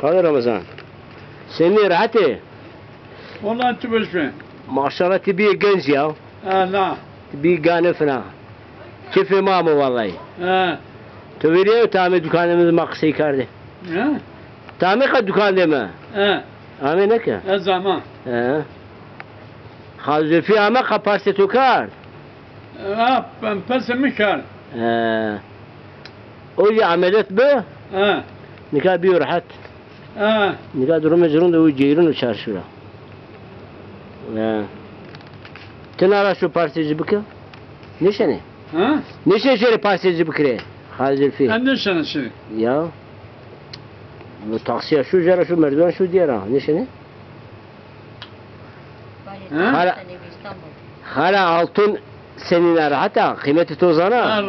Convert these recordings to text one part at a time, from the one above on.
Hadi Ramazan. Seni rahat et. Vallahi tübüş mü? Maşallah tibi genç ya. La. Tibi gane fena. Keyif imamı vallahi. Ha. Tu veriyor tamir dükkanımız maksı kardı. Ha. Tamir kad dükkanı mı? Ha. Amin ne ki? E zaman. He. Hazırfi ama kapasite tukar. Ha. Ben pesimi kar. O ya ameliyat bu. Ha. Nikah bir rahat. Ha. Nikah durumu zorunda o ceyrun çarşıra. Tınara şu parçacı bıkı. Neşene? Ha. Neşe şöyle parçacı bıkı. Hazırfi. Ben de sana şimdi. Ya. Bu taksiye şu jara şu merdiven şu diğer ha. Neşene? Ha. Hala altın senin hatta kıymeti tozana.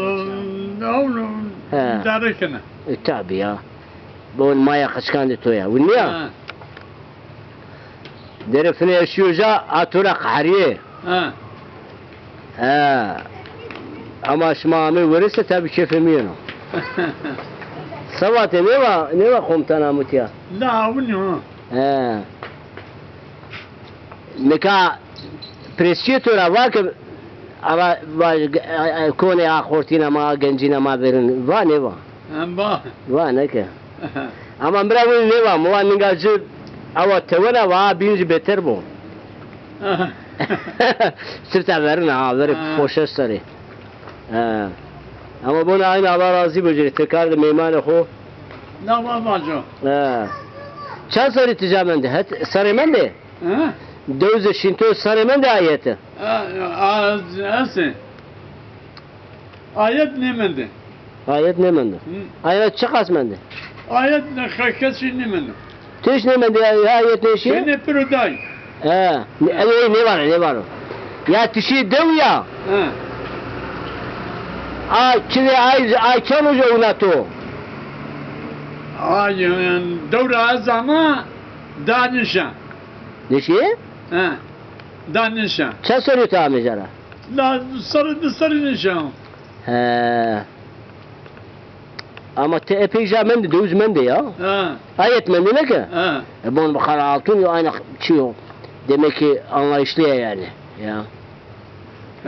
Oğlum. Ha. Darıkına. Tabi ya. Bu maya kaçkandı toya. Bu niye? Ha. Derefine yaşıyorca atura kahriye. Ha. Ha. Ama şmami verirse tabi keyfim yiyor. Savat'e ne var komutan Ahmet ya? La bu ne o? Ha. Nika presiyetора var ki ama kone akhortina ma gencina ma verin va ne va? Amba. Va ne ki? Ama bravo ne va? Mu aningacı ama tevana va binci beter bu. Sırta verin ha verin poşestleri. Ha. Ama bunu aynı Allah razı böceri tekrar da meyman ho. La va vajo. Ha. Çan sarı ticamende het sarımende. Ha. Dövze şinto sarımende ayeti. Ase. Ayet ne mende? Ayet ne mende? Ayet çıkas mende. Ayet ne hakikati ne mende? Teş ne mende ayet ne şey? Ne pruday. Ha. Ne var? Ya tişi dev ya. Ha. Ay kan hoca unato. Ayın devre azama danışa. Ne şey? Ha. Danışa. Çan soruyor tamam jara. La sarı nişan. He. Ama te epey jamende dövüz mende ya. Ha. Ayet mende ne ki? Ha. Bunu bakar altın ya aynı çiyor. Demek ki anlayışlı yani. Ya.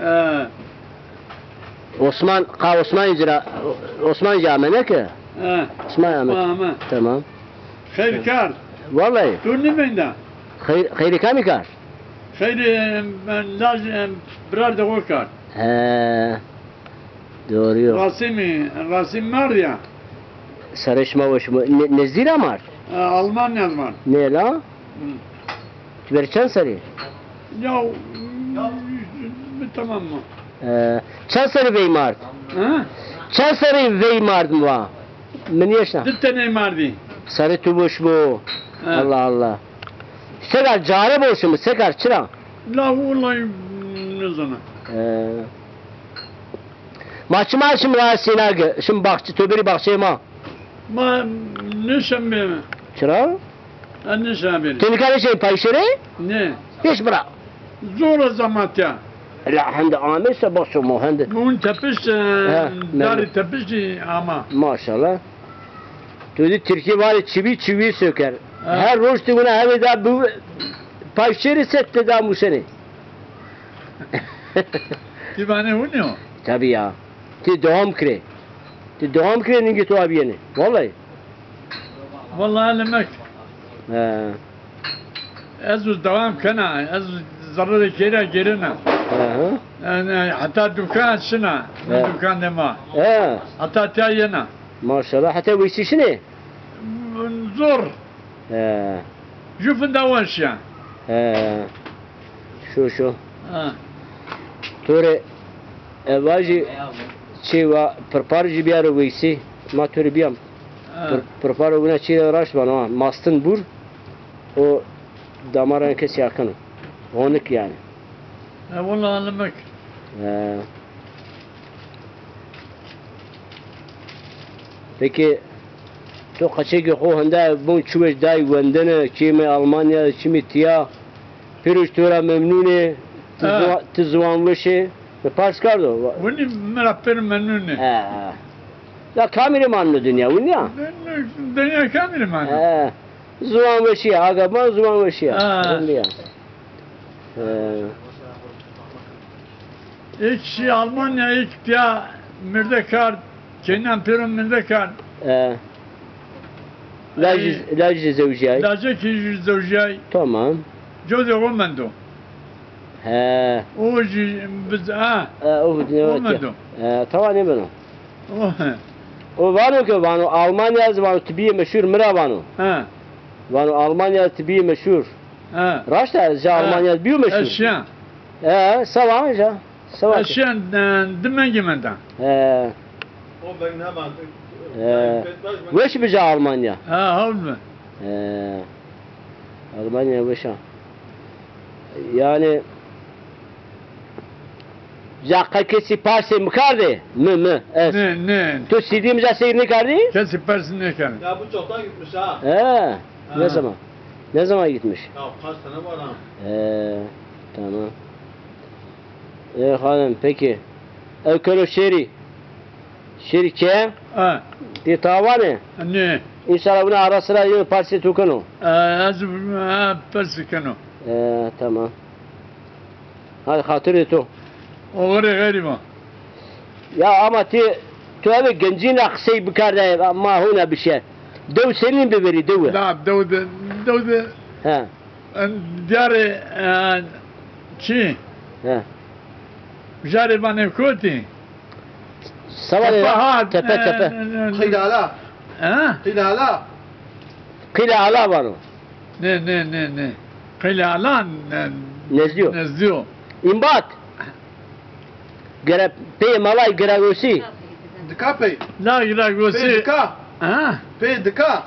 Ha. Osman Cami ne ki? Ha. Osman Ahmet. Tamam. Tamam. Hayrkar. Vallahi. Dur ne mende? Hayri kamikar. Hayır ben lazım birer de korkar. He. Doğru yok. Rasim var ya. Sarışma boşuma. Nezdil amar. Almanya var. Ne la? Verçen sarı. Ya tamam mı? Çan sarı Weimar. Ha? Çan sarı Weimar mı var? Men yaşa. Ditte ne mardi? Sarı tubuş bu. Ha. Allah Allah. Sekar cari boşu mu? Sekar çıra. La vallahi ne zaman? Maçım la sinagı. Şimdi bakçı töberi bakçı ma. Ma ne şembe mi? Çıra? Ne şembe? Tenikali şey payşere? Ne? Hiç bırak. Zor zaman ya. La hende amelse boşu mu hende. Bunun tepiş dari tepiş ama. Maşallah. Dedi Türkiye var çivi söker. Ha. Her roş tuguna her da bu payşeri sette da bu seni. Divane o ne o? Tabii ya. Ti devam kire. Ti devam kire ningi tu abiyeni. Vallahi. Vallahi lemek. He. Ez devam kana. Ez zararı kere gerine. Hı. Yani hatta dükkan şuna. Evet. Dükkan dema. He. Hatta tayena. Maşallah. Hatta bu işi ne? Zor. He. Jufun da var ya. He. Şu. Ha. Tore evaji çiva perparji biyaro veysi. Ma tore biyam. Perparo buna çiğde raş bana. Mastın bur. O damaran kes yakını. Onluk yani. Vallahi lemek. Peki تو قچه که خو هنده بون چوبش دای وندنه چیمه آلمانیا چیمه تیا پیروش تورا ممنونه تزوان وشه به پارس کردو Bunu merapper memnun. La kamili manlı dünya bu ne? Dünya kamil man. Zuvan ve şia, agaban zuvan ve şia. Ha. İlk şey Almanya ilk ya mürdekar, Kenan Peron mürdekar. Laciz zevciyay. Lacek yüz zevciyay. Tamam. Jose Romando. He. O biz Olmadı. Tamam ne bunu? O. O vano ki vano Almanya vano tibiye meşhur mira vano. Ha. Vano Almanya tibiye meşhur. Ha. Raşta ja Almanya biyo meşhur. Eşya. Sava ja. Sava. Eşya dimen gemenda. O ben ne mantık? Veş bija Almanya. Ha havlu. Almanya veşa. Yani Jacques kesi parse mıkardı? Mı? Es. Ne. Tu sidimize seyir ne kardı? Kesi persin ne kan. Ya bu çoktan gitmiş ha. Ne zaman? Ne zaman gitmiş? Ya kaç sene var ha? Tamam. Hanım peki. Evkelo şeri. Şirke Ha. di tavanı. Ne. İnşallah bunu ara sıra yine parse tukunu. Az persin kano. Tamam. Hadi hatırı tu. O gariba. Ya ama tu eve gencine kısayı bıkardı ama huna bir şey. Dev senin bir veri dev. La Davud Ha. diyarı çi. Ha. Jari bana koti. Savar tepe. Kıyla Ha? Kıyla Kıyla ala var o. Ne. Kıyla alan Nezliyor. nezliyor. İmbat. Gere pe malay geragosi. Dika pey. La gira Pey gosi. dika. Ha? Pey dika.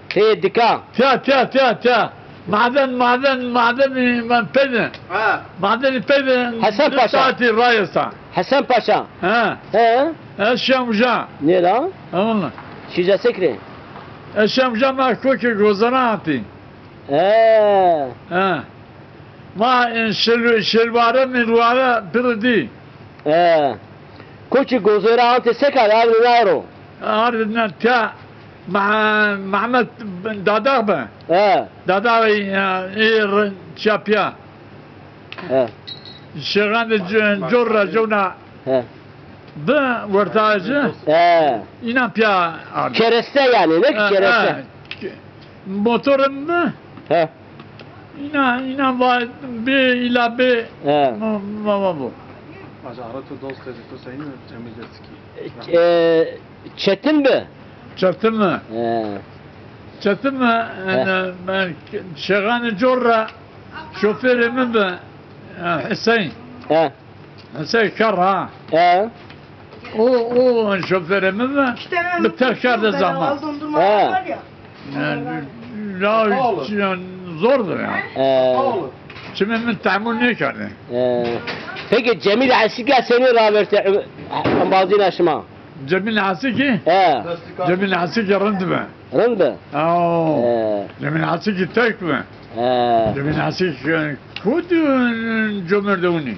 Pe dika. Ta. Maden ben pede. Ha. Maden pede. Hasan Paşa. Saati rayasa. Hasan Paşa. Ha? He? Eşyamca. Ne la? Anla. Şica sekre. Eşyamca ma koki gozanati. Ha. Ma şelvare mirvare pirdi. Koçi gozera ante sekal ağrı naro. Ardından ta Mehmet Dadar be. Dadar çapya. Şegan Jorra Jona be vartajı. İnan pya. Kereste yani ne ki kereste? Motorum be. İnan var bir ila bir. Mama bu. Acaratu dost dedi tu sayın Cemil Çetin mi? Çattın mı? Çattın mı? Ben Şegan Jorra şoförümün be. Hüseyin. Hüseyin kar ha. O şoförümün be. Bir tekrarda zaman. La zordur ya. Şimdi tahammül ne kardı? Peki Cemil Asik'le seni rahmeti ambazin aşma. Cemil Hasiki? Cemil Hasiki rındı be. Rındı? Cemil Hasiki tek mi? Cemil Hasiki kudun cömertliğini.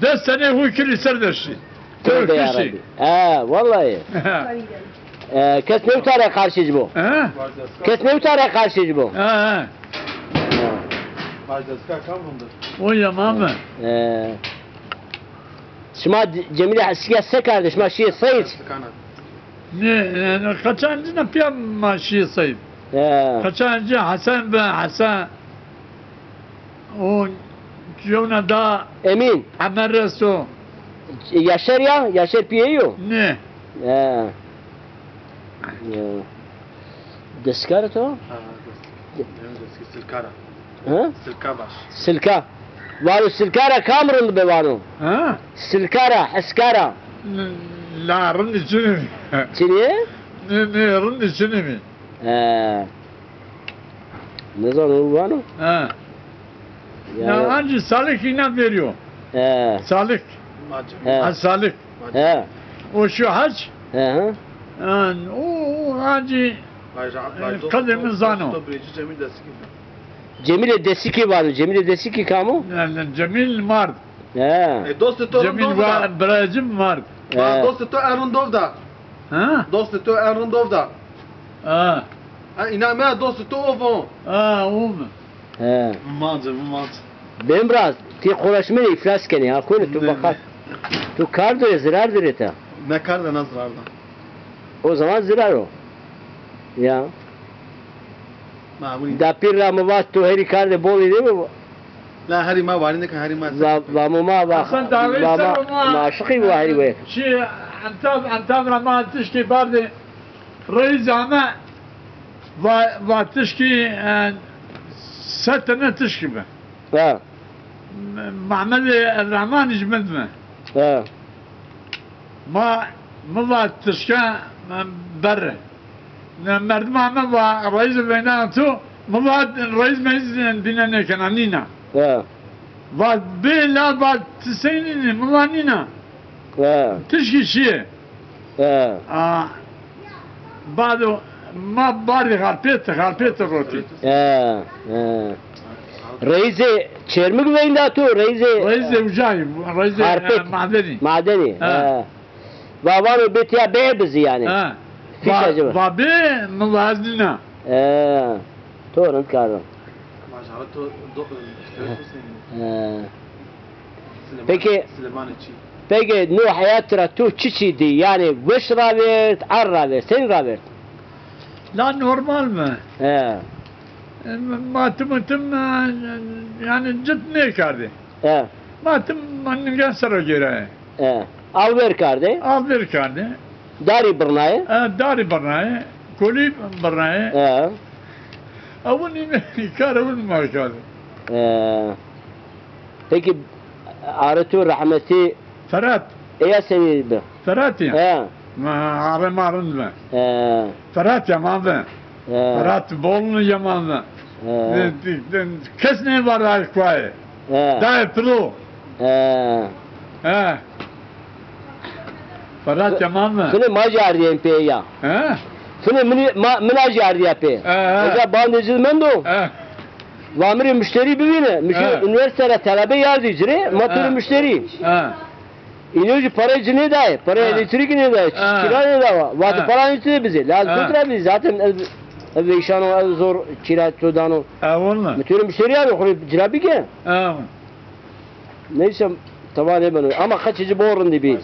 Dört sene hükülü serdeşti. Tövbe yarabbi. Vallahi. Kes ne utara karşıcı bu? Kes ne utara karşıcı bu? O yaman mı? Şuma Cemil Asik'e kardeş ma şiye sayıç. Ne kaçancı ne piyam ma şiye sayıp? Kaçancı Hasan be Hasan. O Jona da Emin. Amereso. Yaşar ya, Yaşar piyeyo. Ne? Deskar to? Silkara. Silka baş. Silka. Varu silkara kamrın be varu. Silkara, eskara. La rın içini mi? Çiniye? Ne rın içini mi? Ne zaman o varu? Ya anca Salih inan veriyor. Salih. Salih. O şu hac. O anca kademi zano. Cemil Desiki var. Cemil Desiki kamu? Cemil Mard. Dostu torun Cemil Bracım Mard. دوست تو ارندوف دا ها دوست تو ارندوف دا اه اینا ما دوست تو اوفون اوم He. مانز Ben biraz ti konuşmayı iflas keni ha konu tu bakat. Tu kardo zarar direta. ne karda nazarda O zaman zarar o. Ya. معمولی Da pir ramavat tu heri karde bol değil mi? لا هري ما وارينك هري ما Va mama va. Hasan davet sarma. Maşıkı bu heri ve. شي انتاب رمان تشكي باردي رئيس عما و تشكي ستنا تشكي به Ha. معمل الرحمن يجمد به Ha. ما تشكى بره مردم عما و رئيس بيناتو ما رئيس مجلس بيننا كنانينا Ha. و بلا بعد تسينين ملانينا Ha. تشكي شيء Ha. بعده ما بعرف غالبيت الروتي Ha. Ha. Reise çermik veyinde tu reise. رئيس وجاي رئيس Harpet. معدني Madeni. Ha. Va var o betiya bebiz yani. اه في شجرة. بابي ملازمنا Ha. Torun karım. ما شعرته Ha. Peki سليمان تشي peki nu hayatıra tu çiçiydi yani veş ravert ar ravert sen ravert. لا نورمال ما He. ما تم يعني جتني كاردي He. ما تم من قصر جيران He. Al ver kardeş. أغير كاردي Dari bırnayı. داري برناي كولي برناي He. أولي كار أول ما كار Peki arıtu rahmeti فرات eya seni be. فرات يعني He. ما عارف ما رندنا He. فرات يا ماذا He. فرات بولن يا ماذا He. كسني برا كواي He. داي بلو He. ها فرات يا ماذا Fını macar diyen pe ya. ها Fını minacar diye pe. Eza bandajız mendo. ها Vamiri müşteri bivine. Üniversitede talebe yardımcı. Maturu müşteri. ها İnoji parayı ne dahi? Para elektrik ne dahi? Kira ne dahi? Vatı para ne bize? Lazım tutura bizi. Zaten ev işanı ev zor kira tutanı. ها والله Maturu müşteri yani. Kuru cirabi ki. ها Neyse taban eben. Ama kaçıcı borun dibi.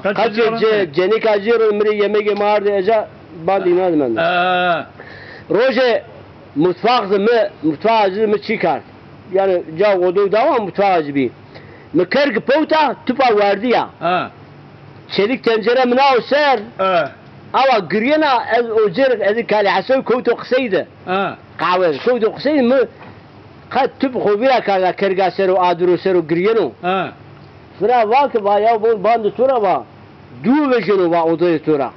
سليمان Kaçıcı cenik acır ömrü yemeğe mağardı. Eza bandi inadım ben. ها Roje mutfak acı mı çıkar? Yani cav odu da ama mutfak acı bir. Mıkırgı pouta tupa vardı ya. ها Çelik tencere mi ne ser? ها Ama güriyena ez ocer ez kali hasoy koutu qsaydı. ها Kahve koutu qsaydı mı? Kat tüp khubira kala kırga seru adru seru güriyeno. ها Sıra vak va ya bu bandı tura va. Du vejenu va odayı tura.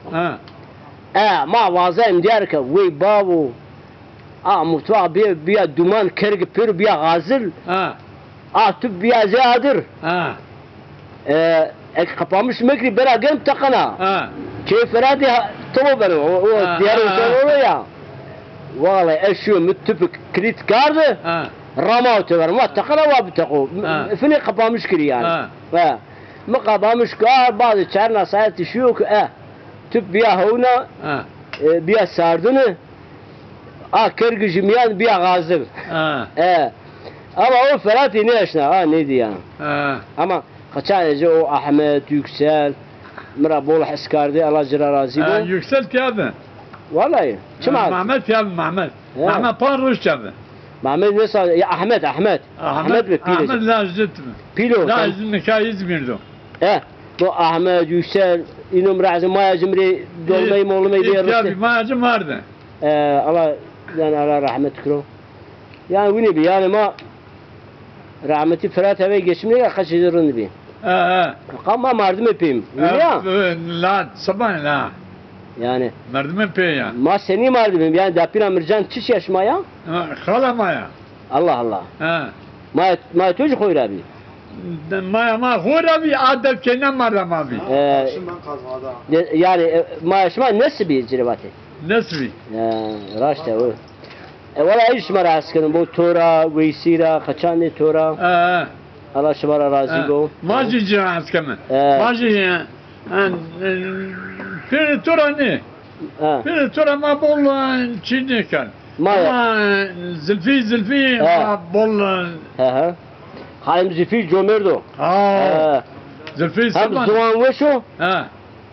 ها Ma vazayım diğer ki vay babu. Mutfak bir duman kırgı pür bir gazil. ها Tüp bir azadır. ها Kapamış mekri bera gem takana. ها Keyferati tamam ben o diğer o ya. Vallahi eşyo müttüpük kilit kardı. ها Rama ötever. Ma takana var bir taku. Fini kapamış kiri yani. ها Ma kapamış kar bazı çarna sayet düşüyor ki tüp bir havuna ها bir sardını. Kırgı jimyan bir gazil. ها Ama o Ferhat'i ne yaşına? Ne diyor? ها Ama kaçan o Ahmet Yüksel mira bol hiskardı Allah cira razı bu. yüksel kağıdı. Vallahi. Kim abi? Mehmet ya Mehmet. Mehmet Parruş kağıdı. Mehmet ne sağ? Ya Ahmet. Ahmet mi Pilo? Ahmet Lazcet mi? Pilo. Lazcet nikah İzmir'de. Bu Ahmet Yüksel inum razı maya cimri dolmayı molmayı diye Ya bir rıstı. mayacım vardı. Allah yani Allah rahmet kro. Yani bu ne bi yani ma rahmeti Ferhat eve geçmeye kaç yılın bi. Ama mardım yapayım. Ya. La sabah la. Yani Merdiven peya. ma seni mardım yani dapina mircan çiş yaşmaya. Kalamaya. Allah Allah. Ma çocuk koyur abi. Ma hora bir adab kenem maram abi. شو من قصد هذا Yani ma yaşma nasıl bir cirvati? Nasıl? Raşta o. Valla iş mara askerim bu tora, veysira, kaçan ne tora. Allah şımara razı go. Maji cihaz keme. Maji Piri tura ne? Piri tura ma bol çini kan. Ama zilfi ma bol. Halim Zülfü Cömert'o. Zilfi Hem zaman. Zuvan Veşo, Ha.